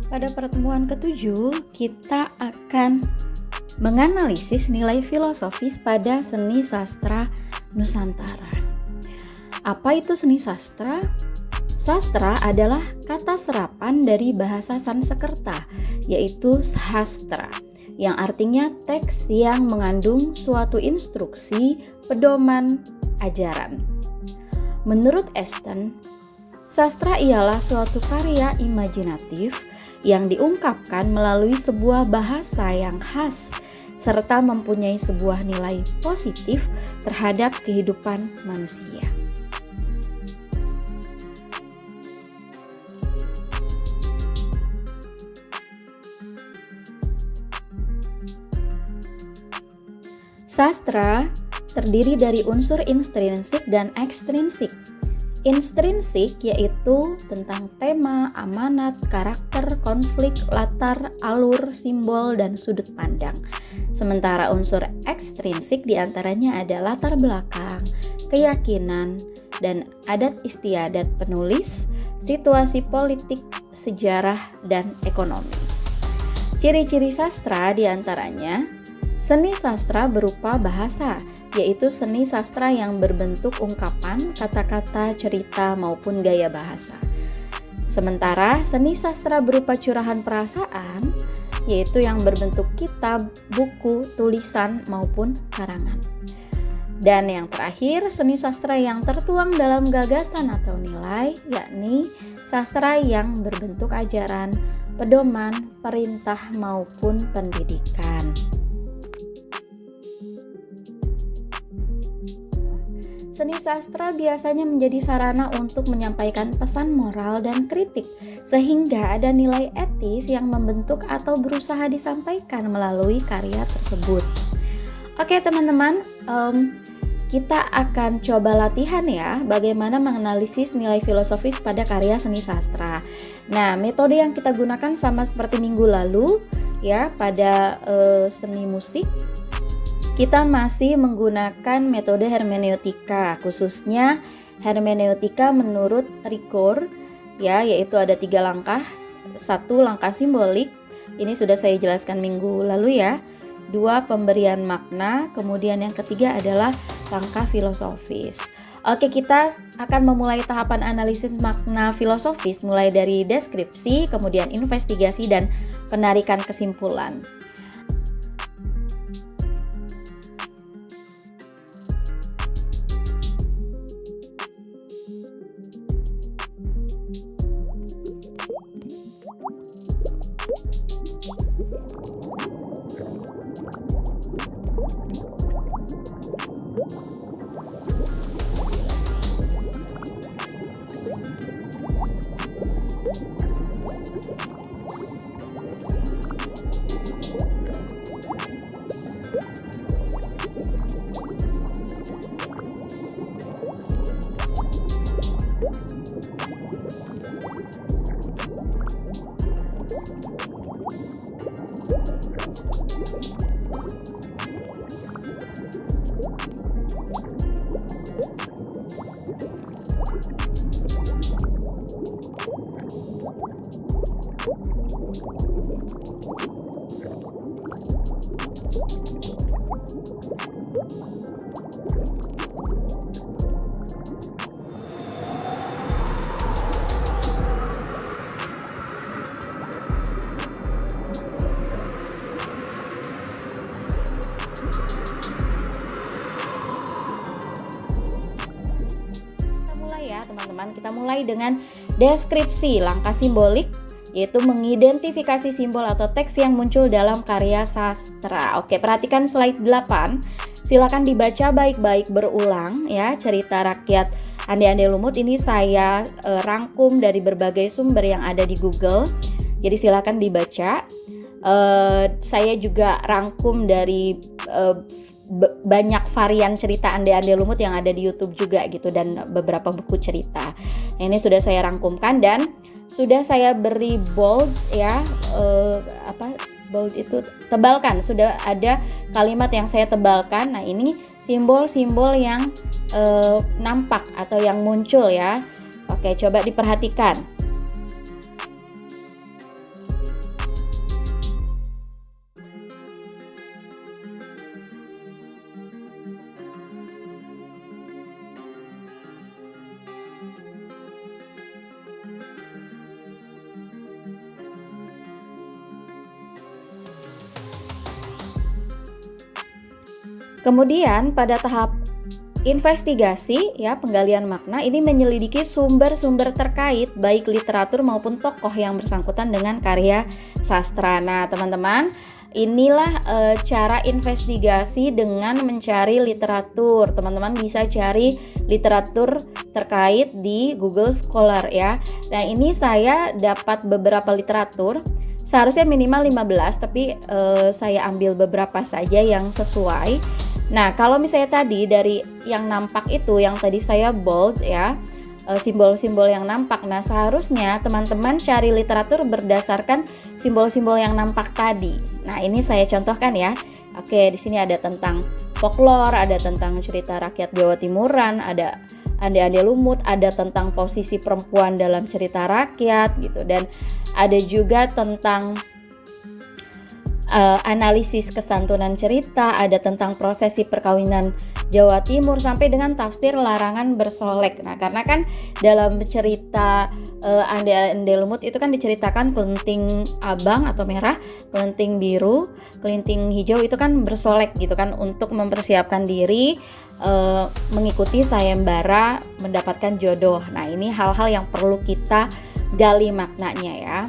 Pada pertemuan ke-7, kita akan menganalisis nilai filosofis pada seni sastra Nusantara. Apa itu seni sastra? Sastra adalah kata serapan dari bahasa Sanskerta, yaitu sastra, yang artinya teks yang mengandung suatu instruksi, pedoman, ajaran. Menurut Esten, sastra ialah suatu karya imajinatif yang diungkapkan melalui sebuah bahasa yang khas serta mempunyai sebuah nilai positif terhadap kehidupan manusia. Sastra terdiri dari unsur intrinsik dan ekstrinsik. Intrinsik yaitu tentang tema, amanat, karakter, konflik, latar, alur, simbol, dan sudut pandang. Sementara unsur ekstrinsik diantaranya ada latar belakang, keyakinan, dan adat istiadat penulis, situasi politik, sejarah, dan ekonomi. Ciri-ciri sastra diantaranya seni sastra berupa bahasa, yaitu seni sastra yang berbentuk ungkapan, kata-kata, cerita, maupun gaya bahasa. Sementara seni sastra berupa curahan perasaan, yaitu yang berbentuk kitab, buku, tulisan, maupun karangan. Dan yang terakhir, seni sastra yang tertuang dalam gagasan atau nilai, yakni sastra yang berbentuk ajaran, pedoman, perintah, maupun pendidikan. Seni sastra biasanya menjadi sarana untuk menyampaikan pesan moral dan kritik, sehingga ada nilai etis yang membentuk atau berusaha disampaikan melalui karya tersebut. Oke teman-teman, kita akan coba latihan ya, bagaimana menganalisis nilai filosofis pada karya seni sastra. Nah, metode yang kita gunakan sama seperti minggu lalu ya, pada seni musik. Kita masih menggunakan metode hermeneutika, khususnya hermeneutika menurut Ricoeur, ya, yaitu ada 3 langkah. 1, langkah simbolik, ini sudah saya jelaskan minggu lalu ya. 2, pemberian makna, kemudian yang ketiga adalah langkah filosofis. Oke, kita akan memulai tahapan analisis makna filosofis mulai dari deskripsi, kemudian investigasi, dan penarikan kesimpulan. Teman-teman, kita mulai dengan deskripsi. Langkah simbolik yaitu mengidentifikasi simbol atau teks yang muncul dalam karya sastra. Oke, perhatikan slide 8. Silakan dibaca baik-baik berulang ya. Cerita rakyat Ande-Ande Lumut ini saya rangkum dari berbagai sumber yang ada di Google. Jadi silakan dibaca. Saya juga rangkum dari banyak varian cerita Ande-Ande Lumut yang ada di YouTube juga gitu, dan beberapa buku cerita. Ini sudah saya rangkumkan dan sudah saya beri bold ya, bold itu tebalkan. Sudah ada kalimat yang saya tebalkan. Nah, ini simbol-simbol yang nampak atau yang muncul ya. Oke, coba diperhatikan. Kemudian pada tahap investigasi ya, penggalian makna ini menyelidiki sumber-sumber terkait baik literatur maupun tokoh yang bersangkutan dengan karya sastra. Nah, teman-teman, inilah cara investigasi dengan mencari literatur. Teman-teman bisa cari literatur terkait di Google Scholar ya. Nah, ini saya dapat beberapa literatur. Seharusnya minimal 15, tapi saya ambil beberapa saja yang sesuai. Nah, kalau misalnya tadi dari yang nampak itu, yang tadi saya bold ya, simbol-simbol yang nampak. Nah, seharusnya teman-teman cari literatur berdasarkan simbol-simbol yang nampak tadi. Nah, ini saya contohkan ya. Oke, di sini ada tentang folklore, ada tentang cerita rakyat Jawa Timuran, ada Ande-Ande Lumut, ada tentang posisi perempuan dalam cerita rakyat gitu, dan ada juga tentang analisis kesantunan cerita, ada tentang prosesi perkawinan Jawa Timur, sampai dengan tafsir larangan bersolek. Nah, karena kan dalam cerita Ande-Ande Lumut itu kan diceritakan kelenting abang atau merah, kelenting biru, kelenting hijau itu kan bersolek gitu kan, untuk mempersiapkan diri mengikuti sayembara mendapatkan jodoh. Nah, ini hal-hal yang perlu kita gali maknanya ya.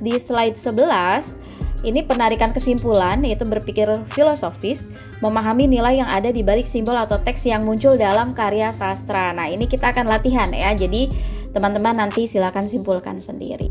Di slide 11 ini penarikan kesimpulan, yaitu berpikir filosofis, memahami nilai yang ada di balik simbol atau teks yang muncul dalam karya sastra. Nah, ini kita akan latihan ya, jadi teman-teman nanti silakan simpulkan sendiri.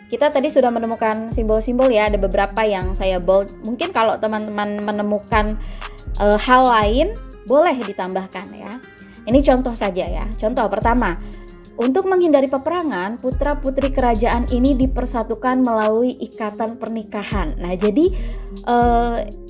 Kita tadi sudah menemukan simbol-simbol ya, ada beberapa yang saya bold. Mungkin kalau teman-teman menemukan hal lain, boleh ditambahkan ya. Ini contoh saja ya. Contoh pertama, untuk menghindari peperangan, putra-putri kerajaan ini dipersatukan melalui ikatan pernikahan. Nah, jadi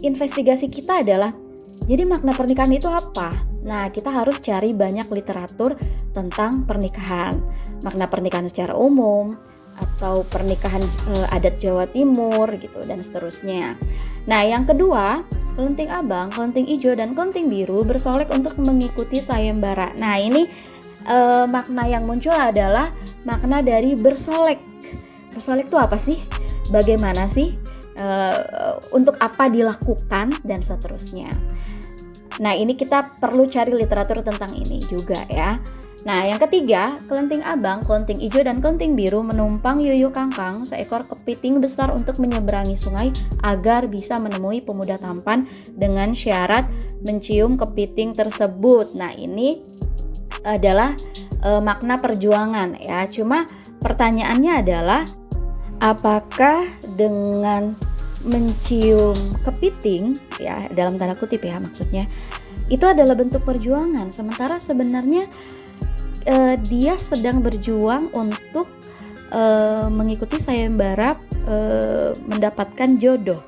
investigasi kita adalah, jadi makna pernikahan itu apa? Nah, kita harus cari banyak literatur tentang pernikahan. Makna pernikahan secara umum, atau pernikahan adat Jawa Timur gitu, dan seterusnya. Nah, yang kedua, kelenting abang, kelenting hijau, dan kelenting biru bersolek untuk mengikuti sayembara. Nah, ini makna yang muncul adalah makna dari bersolek. Bersolek itu apa sih? Bagaimana sih? Untuk apa dilakukan, dan seterusnya. Nah, ini kita perlu cari literatur tentang ini juga ya. Nah, yang ketiga, kelenting abang, kelenting hijau, dan kelenting biru menumpang yuyu kangkang, seekor kepiting besar, untuk menyeberangi sungai agar bisa menemui pemuda tampan dengan syarat mencium kepiting tersebut. Nah, ini adalah makna perjuangan ya. Cuma pertanyaannya adalah, apakah dengan mencium kepiting ya, dalam tanda kutip ya maksudnya, itu adalah bentuk perjuangan, sementara sebenarnya dia sedang berjuang untuk mengikuti sayembara mendapatkan jodoh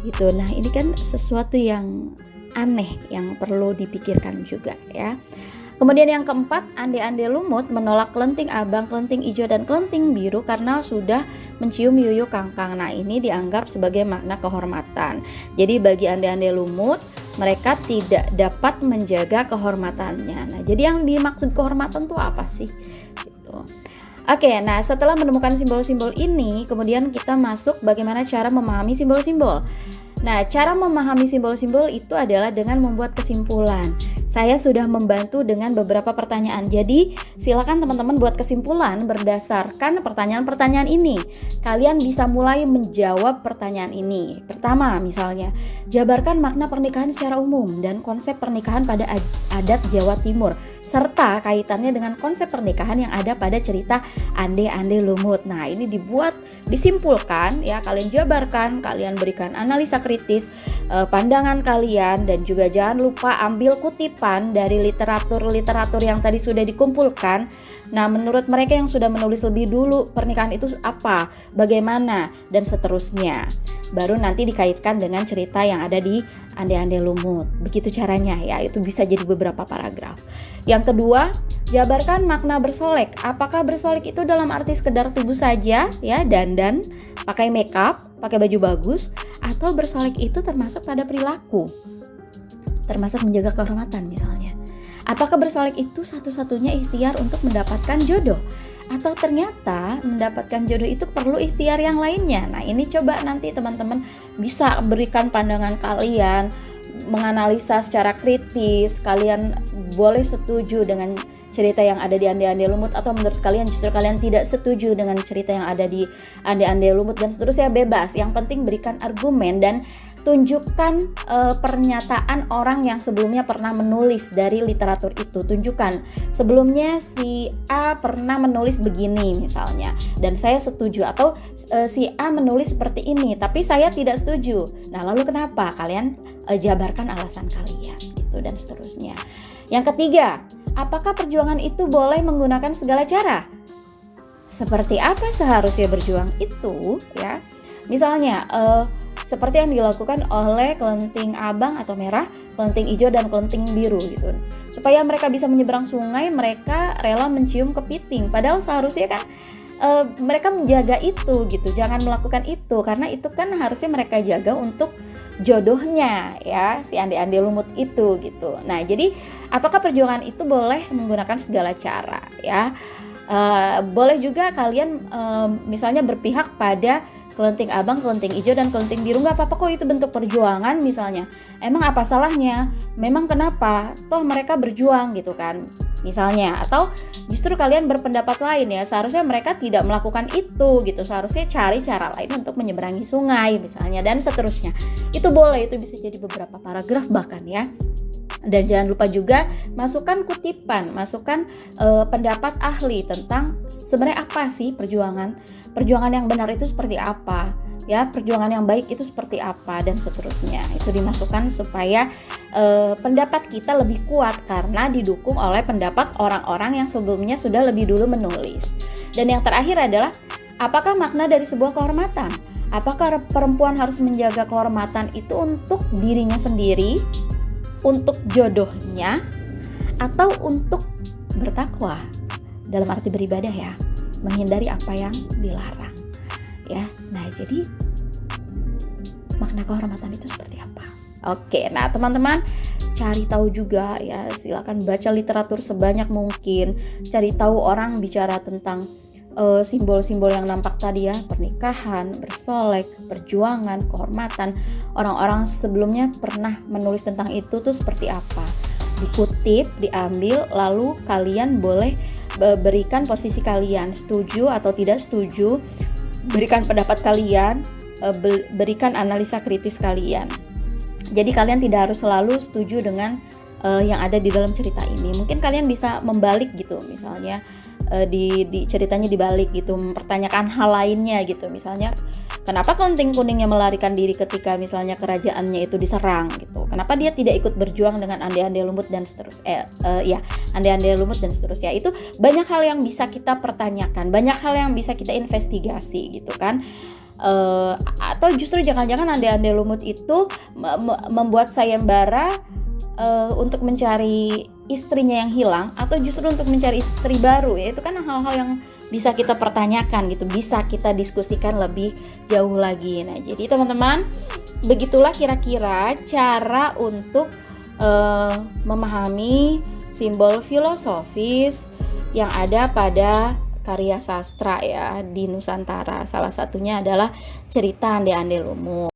gitu. Nah, ini kan sesuatu yang aneh yang perlu dipikirkan juga ya. Kemudian yang keempat, ande-ande lumut menolak kelenting abang, kelenting hijau, dan kelenting biru karena sudah mencium yuyu kangkang. Nah, ini dianggap sebagai makna kehormatan. Jadi bagi ande-ande lumut, mereka tidak dapat menjaga kehormatannya. Nah, jadi yang dimaksud kehormatan tuh apa sih? Gitu. Oke, nah setelah menemukan simbol-simbol ini, kemudian kita masuk bagaimana cara memahami simbol-simbol. Nah, cara memahami simbol-simbol itu adalah dengan membuat kesimpulan. Saya sudah membantu dengan beberapa pertanyaan. Jadi, silakan teman-teman buat kesimpulan berdasarkan pertanyaan-pertanyaan ini. Kalian bisa mulai menjawab pertanyaan ini. Pertama, misalnya, jabarkan makna pernikahan secara umum dan konsep pernikahan pada adat Jawa Timur, serta kaitannya dengan konsep pernikahan yang ada pada cerita ande-ande lumut. Nah, ini disimpulkan ya, kalian jabarkan, kalian berikan analisa kritis pandangan kalian, dan juga jangan lupa ambil kutipan dari literatur yang tadi sudah dikumpulkan. Nah, menurut mereka yang sudah menulis lebih dulu, pernikahan itu apa, bagaimana, dan seterusnya. Baru nanti dikaitkan dengan cerita yang ada di ande-ande lumut. Begitu caranya ya, itu bisa jadi beberapa paragraf. Yang kedua, jabarkan makna bersolek. Apakah bersolek itu dalam arti sekedar tubuh saja ya, dandan, pakai makeup, pakai baju bagus, atau bersolek itu termasuk pada perilaku, termasuk menjaga kehormatan misalnya. Apakah bersolek itu satu-satunya ikhtiar untuk mendapatkan jodoh, atau ternyata mendapatkan jodoh itu perlu ikhtiar yang lainnya? Nah, ini coba nanti teman-teman bisa berikan pandangan kalian, menganalisa secara kritis. Kalian boleh setuju dengan cerita yang ada di ande-ande lumut, atau menurut kalian justru kalian tidak setuju dengan cerita yang ada di ande-ande lumut, dan seterusnya. Bebas. Yang penting berikan argumen dan tunjukkan pernyataan orang yang sebelumnya pernah menulis dari literatur itu. Tunjukkan sebelumnya si A pernah menulis begini misalnya, dan saya setuju, atau si A menulis seperti ini tapi saya tidak setuju. Nah, lalu kenapa? Kalian jabarkan alasan kalian gitu, dan seterusnya. Yang ketiga, apakah perjuangan itu boleh menggunakan segala cara? Seperti apa seharusnya berjuang itu ya? Misalnya seperti yang dilakukan oleh kelenting abang atau merah, kelenting hijau, dan kelenting biru gitu. Supaya mereka bisa menyeberang sungai, mereka rela mencium kepiting. Padahal seharusnya kan mereka menjaga itu gitu. Jangan melakukan itu, karena itu kan harusnya mereka jaga untuk jodohnya ya, si ande-ande lumut itu gitu. Nah, jadi apakah perjuangan itu boleh menggunakan segala cara ya? Boleh juga kalian misalnya berpihak pada kelenting abang, kelenting hijau, dan kelenting biru, nggak apa-apa kok, itu bentuk perjuangan misalnya. Emang apa salahnya? Memang kenapa? Toh mereka berjuang gitu kan misalnya. Atau justru kalian berpendapat lain ya, seharusnya mereka tidak melakukan itu gitu, seharusnya cari cara lain untuk menyeberangi sungai misalnya, dan seterusnya. Itu boleh, itu bisa jadi beberapa paragraf bahkan ya. Dan jangan lupa juga masukkan kutipan, masukkan pendapat ahli tentang sebenarnya apa sih perjuangan yang benar itu seperti apa ya, perjuangan yang baik itu seperti apa, dan seterusnya. Itu dimasukkan supaya pendapat kita lebih kuat karena didukung oleh pendapat orang-orang yang sebelumnya sudah lebih dulu menulis. Dan yang terakhir adalah, apakah makna dari sebuah kehormatan? Apakah perempuan harus menjaga kehormatan itu untuk dirinya sendiri, untuk jodohnya, atau untuk bertakwa dalam arti beribadah ya, menghindari apa yang dilarang ya. Nah, jadi makna kehormatan itu seperti apa? Oke, nah teman-teman cari tahu juga ya, silakan baca literatur sebanyak mungkin, cari tahu orang bicara tentang simbol-simbol yang nampak tadi ya, pernikahan, bersolek, perjuangan, kehormatan. Orang-orang sebelumnya pernah menulis tentang itu tuh seperti apa. Dikutip, diambil, lalu kalian boleh berikan posisi kalian, setuju atau tidak setuju, berikan pendapat kalian, berikan analisa kritis kalian. Jadi kalian tidak harus selalu setuju dengan yang ada di dalam cerita ini. Mungkin kalian bisa membalik gitu, misalnya di ceritanya dibalik gitu, mempertanyakan hal lainnya gitu. Misalnya Kenapa Kaunting Kuningnya melarikan diri ketika misalnya kerajaannya itu diserang gitu? Kenapa dia tidak ikut berjuang dengan Ande-Ande Lumut dan seterusnya? Ande-Ande Lumut dan seterusnya. Itu banyak hal yang bisa kita pertanyakan, banyak hal yang bisa kita investigasi gitu kan. Atau justru jangan-jangan Ande-Ande Lumut itu membuat sayembara untuk mencari istrinya yang hilang, atau justru untuk mencari istri baru, ya itu kan hal-hal yang bisa kita pertanyakan gitu, bisa kita diskusikan lebih jauh lagi. Nah, jadi teman-teman, begitulah kira-kira cara untuk memahami simbol filosofis yang ada pada karya sastra ya di Nusantara. Salah satunya adalah cerita Ande-Ande Lumut.